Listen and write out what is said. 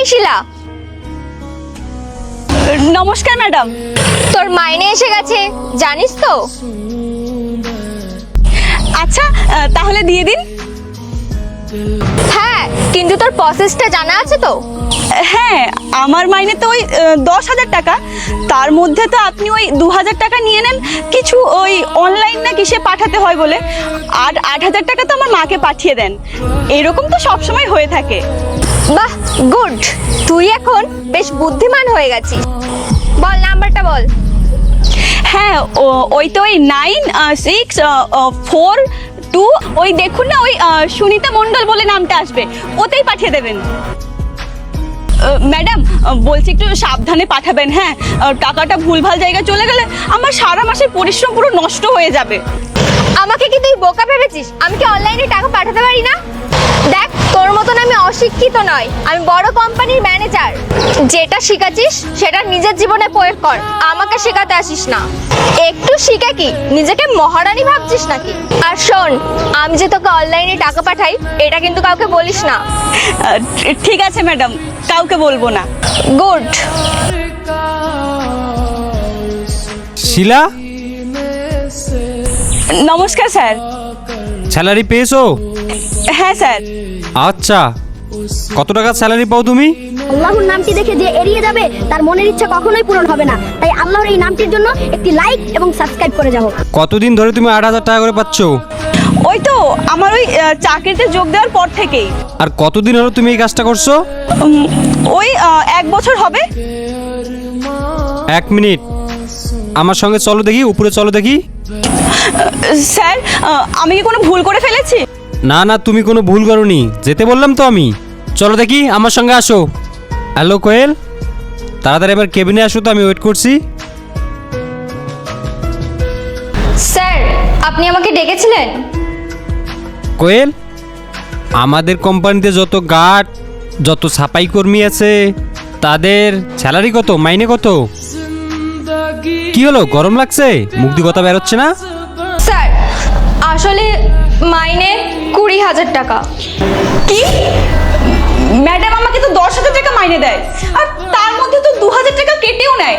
এই শিলা, নমস্কার ম্যাডাম। তোর মাইনে এসে গেছে জানিস তো? আচ্ছা, তাহলে দিয়ে দিন। হ্যাঁ, কিন্তু তোর প্রসেসটা জানা আছে তো? হ্যাঁ, আমার মাইনে তো ওই 10,000 টাকা। তার মধ্যে তো আপনি ওই 2,000 টাকা নিয়ে নেন কিছু ওই অনলাইন না কিসে পাঠাতে হয় বলে, আর 8,000 টাকা তো আমার মাকে পাঠিয়ে দেন। এরকম তো সবসময় হয়ে থাকে। বাহ, গুড। তুই এখন বেশ বুদ্ধিমান হয়ে গেছিস। বল নাম্বারটা বল। হ্যাঁ, ওই তো ওই 9642, ওই দেখুন না, ওই সুনিতা মণ্ডল বলে নামটা আসবে, ওতেই পাঠিয়ে দেবেন। ম্যাডাম, বলছি একটু সাবধানে পাঠাবেন। হ্যাঁ, টাকাটা ভুলভাল জায়গায় চলে গেলে আমার সারা মাসের পরিশ্রম পুরো নষ্ট হয়ে যাবে। আমাকে কি তুই বোকা ভেবেছিস? আমি কি অনলাইনে টাকা পাঠাতে পারি না? দেখ, তোর মতন আমি অশিক্ষিত নয়, আমি বড় কোম্পানির ম্যানেজার। যেটা শিখাচ্ছিস সেটা নিজের জীবনে প্রয়োগ কর, আমাকে শেখাতে আসিস না। একটু শিখে কি নিজেকে মহারানী ভাবছিস নাকি? আর শোন, আমি যে তোকে অনলাইনে টাকা পাঠাই এটা কিন্তু কাউকে বলিস না। ঠিক আছে ম্যাডাম, কাউকে বলবো না। গুড। শিলা, নমস্কার স্যার। স্যালারি পেয়েছো? হ্যাঁ স্যার। আচ্ছা, কত টাকা স্যালারি পাও তুমি? আল্লাহর নামটি দেখে যে এড়িয়ে যাবে তার মনের ইচ্ছা কখনোই পূরণ হবে না। তাই আল্লাহর এই নামটির জন্য একটি লাইক এবং সাবস্ক্রাইব করে যাও। কতদিন ধরে তুমি 8,000 টাকা করে পাচ্ছ? ওই তো আমার ওই চাকরিতে যোগ দেওয়ার পর থেকেই। আর কতদিন হলো তুমি এই কাজটা করছো? ওই 1 বছর হবে। 1 মিনিট, আমার সঙ্গে চলো দেখি, উপরে চলো দেখি। স্যার, আমি কি কোনো ভুল করে ফেলেছি? না না, তুমি কোনো ভুল করোনি, যেতে বললাম তো আমি। চলো দেখি, আমার সঙ্গে আসো। হ্যালো কোয়েল, তাড়াতাড়ি এবার কেবিনে আসো, তো আমি ওয়েট করছি। স্যার, আপনি আমাকে ডেকেছিলেন? কোয়েল, আমাদের কোম্পানিতে যত গার্ড, যত সাফাই কর্মী আছে তাদের স্যালারি কত, মাইনে কত? কি হলো, গরম লাগছে? মুখ দিয়ে কথা বেরোচ্ছে না? স্যার, আসলে মাইনে 20,000 টাকা। কি? ম্যাডাম আমাকে তো 10,000 টাকা মাইনে দেয়, আর তার মধ্যে তো 2,000 টাকা কেটেও নেয়।